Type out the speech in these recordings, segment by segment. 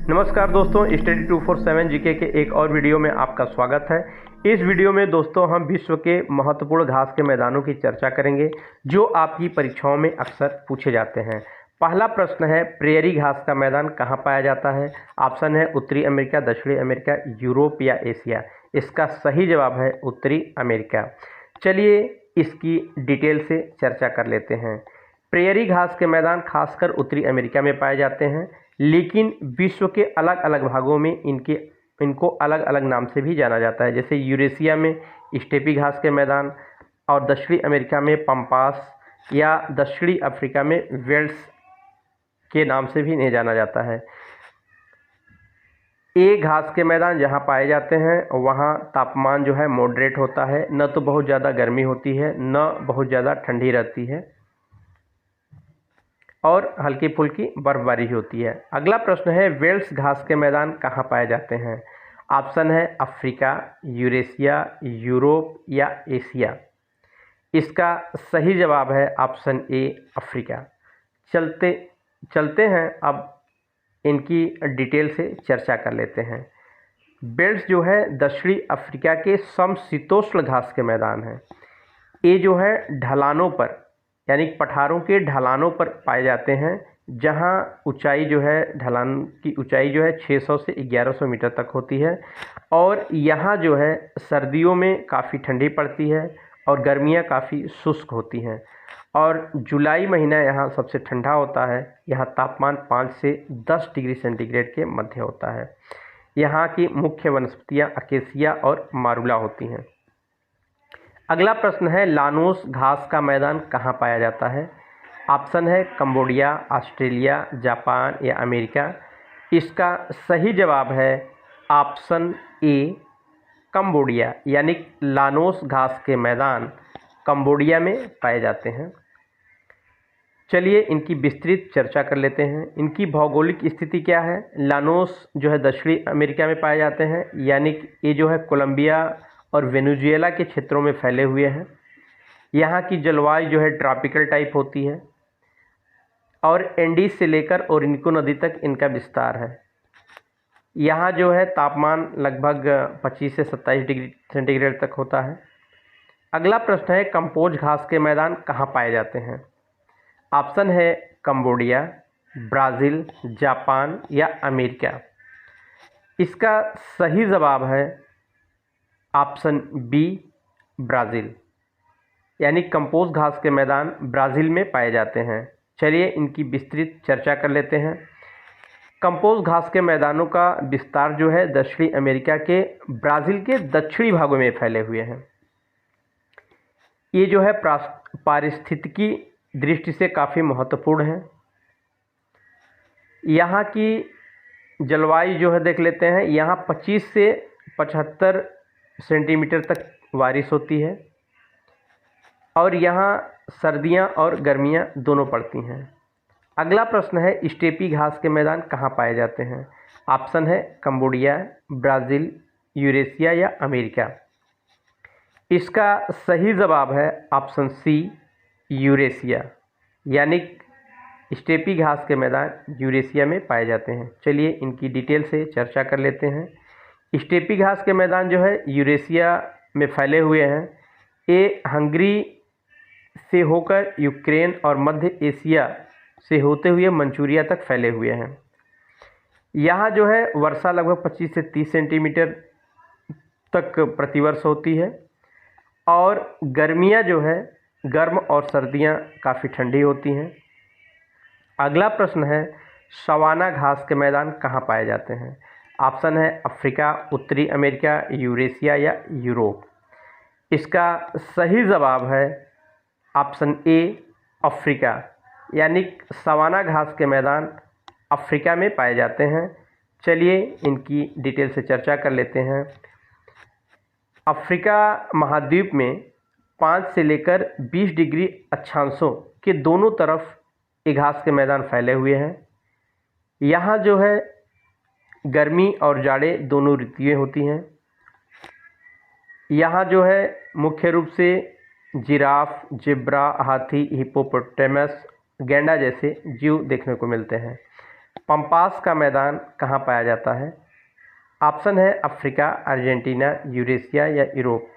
नमस्कार दोस्तों, study 247 GK के एक और वीडियो में आपका स्वागत है। इस वीडियो में दोस्तों हम विश्व के महत्वपूर्ण घास के मैदानों की चर्चा करेंगे जो आपकी परीक्षाओं में अक्सर पूछे जाते हैं। पहला प्रश्न है, प्रेयरी घास का मैदान कहाँ पाया जाता है? ऑप्शन है उत्तरी अमेरिका, दक्षिणी अमेरिका, यूरोप या एशिया। इसका सही जवाब है उत्तरी अमेरिका। चलिए इसकी डिटेल से चर्चा कर लेते हैं। प्रेयरी घास के मैदान खासकर उत्तरी अमेरिका में पाए जाते हैं, लेकिन विश्व के अलग अलग भागों में इनको अलग अलग नाम से भी जाना जाता है। जैसे यूरेशिया में स्टेपी घास के मैदान, और दक्षिणी अमेरिका में पम्पास, या दक्षिणी अफ्रीका में वेल्स के नाम से भी इन्हें जाना जाता है। ये घास के मैदान जहाँ पाए जाते हैं वहाँ तापमान जो है मॉडरेट होता है, न तो बहुत ज़्यादा गर्मी होती है न बहुत ज़्यादा ठंडी रहती है, और हल्की फुल्की बर्फबारी होती है। अगला प्रश्न है, वेल्स घास के मैदान कहाँ पाए जाते हैं? ऑप्शन है अफ्रीका, यूरेशिया, यूरोप या एशिया। इसका सही जवाब है ऑप्शन ए, अफ्रीका। चलते हैं अब इनकी डिटेल से चर्चा कर लेते हैं। वेल्स जो है दक्षिणी अफ्रीका के समशीतोष्ण घास के मैदान हैं। ये जो है ढलानों पर, यानी पठारों के ढलानों पर पाए जाते हैं, जहां ऊंचाई जो है, ढलान की ऊंचाई जो है 600 से 1100 मीटर तक होती है। और यहां जो है सर्दियों में काफ़ी ठंडी पड़ती है और गर्मियां काफ़ी शुष्क होती हैं। और जुलाई महीना यहाँ सबसे ठंडा होता है। यहाँ तापमान 5 से 10 डिग्री सेंटीग्रेड के मध्य होता है। यहाँ की मुख्य वनस्पतियाँ अकेसिया और मारुला होती हैं। अगला प्रश्न है, लानोस घास का मैदान कहाँ पाया जाता है? ऑप्शन है कंबोडिया, ऑस्ट्रेलिया, जापान या अमेरिका। इसका सही जवाब है ऑप्शन ए, कंबोडिया। यानी लानोस घास के मैदान कंबोडिया में पाए जाते हैं। चलिए इनकी विस्तृत चर्चा कर लेते हैं। इनकी भौगोलिक स्थिति क्या है? लानोस जो है दक्षिणी अमेरिका में पाए जाते हैं, यानी ये जो है कोलंबिया और वेनेजुएला के क्षेत्रों में फैले हुए हैं। यहाँ की जलवायु जो है ट्रॉपिकल टाइप होती है, और एंडीज से लेकर ओरिनको नदी तक इनका विस्तार है। यहाँ जो है तापमान लगभग 25 से 27 डिग्री सेंटीग्रेड तक होता है। अगला प्रश्न है, कंपोज घास के मैदान कहाँ पाए जाते हैं? ऑप्शन है कंबोडिया, ब्राज़ील, जापान या अमेरिका। इसका सही जवाब है ऑप्शन बी, ब्राज़ील। यानी कंपोज घास के मैदान ब्राज़ील में पाए जाते हैं। चलिए इनकी विस्तृत चर्चा कर लेते हैं। कंपोज घास के मैदानों का विस्तार जो है दक्षिणी अमेरिका के ब्राज़ील के दक्षिणी भागों में फैले हुए हैं। ये जो है पारिस्थितिकी दृष्टि से काफ़ी महत्वपूर्ण है। यहाँ की जलवायु जो है देख लेते हैं। यहाँ 25 से 75 सेंटीमीटर तक बारिश होती है, और यहाँ सर्दियाँ और गर्मियाँ दोनों पड़ती हैं। अगला प्रश्न है, स्टेपी घास के मैदान कहाँ पाए जाते हैं? ऑप्शन है कंबोडिया, ब्राज़ील, यूरेशिया या अमेरिका। इसका सही जवाब है ऑप्शन सी, यूरेशिया। यानी स्टेपी घास के मैदान यूरेशिया में पाए जाते हैं। चलिए इनकी डिटेल से चर्चा कर लेते हैं। स्टेपी घास के मैदान जो है यूरेशिया में फैले हुए हैं। ये हंगरी से होकर यूक्रेन और मध्य एशिया से होते हुए मंचूरिया तक फैले हुए हैं। यहाँ जो है वर्षा लगभग 25 से 30 सेंटीमीटर तक प्रतिवर्ष होती है, और गर्मियाँ जो है गर्म और सर्दियाँ काफ़ी ठंडी होती हैं। अगला प्रश्न है, सवाना घास के मैदान कहाँ पाए जाते हैं? ऑप्शन है अफ्रीका, उत्तरी अमेरिका, यूरेशिया या यूरोप। इसका सही जवाब है ऑप्शन ए, अफ्रीका। यानी सवाना घास के मैदान अफ्रीका में पाए जाते हैं। चलिए इनकी डिटेल से चर्चा कर लेते हैं। अफ्रीका महाद्वीप में 5 से लेकर 20 डिग्री अक्षांशों के दोनों तरफ ये घास के मैदान फैले हुए हैं। यहाँ जो है गर्मी और जाड़े दोनों ऋतुएं होती हैं। यहाँ जो है मुख्य रूप से जिराफ, जेब्रा, हाथी, हिप्पोपोटामस, गैंडा जैसे जीव देखने को मिलते हैं। पंपास का मैदान कहाँ पाया जाता है? ऑप्शन है अफ्रीका, अर्जेंटीना, यूरेशिया या यूरोप।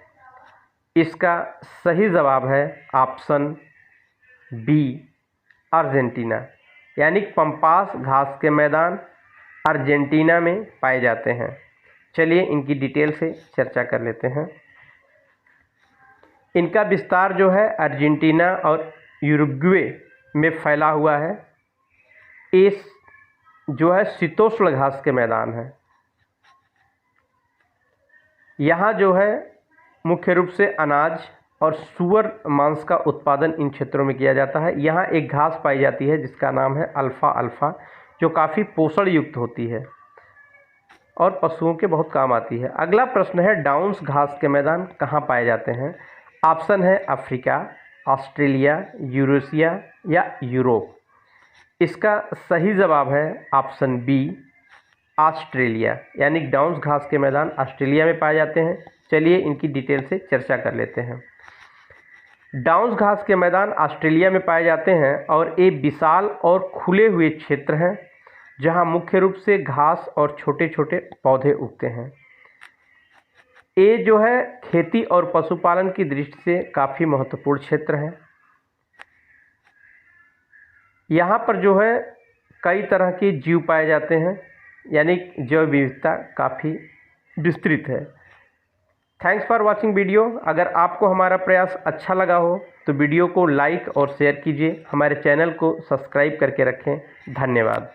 इसका सही जवाब है ऑप्शन बी, अर्जेंटीना। यानी पंपास घास के मैदान अर्जेंटीना में पाए जाते हैं। चलिए इनकी डिटेल से चर्चा कर लेते हैं। इनका विस्तार जो है अर्जेंटीना और यूरुग्वे में फैला हुआ है। इस जो है शीतोष्ण घास के मैदान है। यहाँ जो है मुख्य रूप से अनाज और सूअर मांस का उत्पादन इन क्षेत्रों में किया जाता है। यहाँ एक घास पाई जाती है जिसका नाम है अल्फा अल्फा, जो काफ़ी पोषण युक्त होती है और पशुओं के बहुत काम आती है। अगला प्रश्न है डाउन्स घास के मैदान कहाँ पाए जाते हैं? ऑप्शन है अफ्रीका, ऑस्ट्रेलिया, यूरेशिया या यूरोप। इसका सही जवाब है ऑप्शन बी, ऑस्ट्रेलिया। यानी डाउन्स घास के मैदान ऑस्ट्रेलिया में पाए जाते हैं। चलिए इनकी डिटेल से चर्चा कर लेते हैं। डाउन्स घास के मैदान ऑस्ट्रेलिया में पाए जाते हैं और ये विशाल और खुले हुए क्षेत्र हैं जहां मुख्य रूप से घास और छोटे छोटे पौधे उगते हैं। ये जो है खेती और पशुपालन की दृष्टि से काफ़ी महत्वपूर्ण क्षेत्र है। यहाँ पर जो है कई तरह के जीव पाए जाते हैं, यानी जैव विविधता काफ़ी विस्तृत है। Thanks for watching video. अगर आपको हमारा प्रयास अच्छा लगा हो तो वीडियो को लाइक और शेयर कीजिए। हमारे चैनल को सब्सक्राइब करके रखें। धन्यवाद।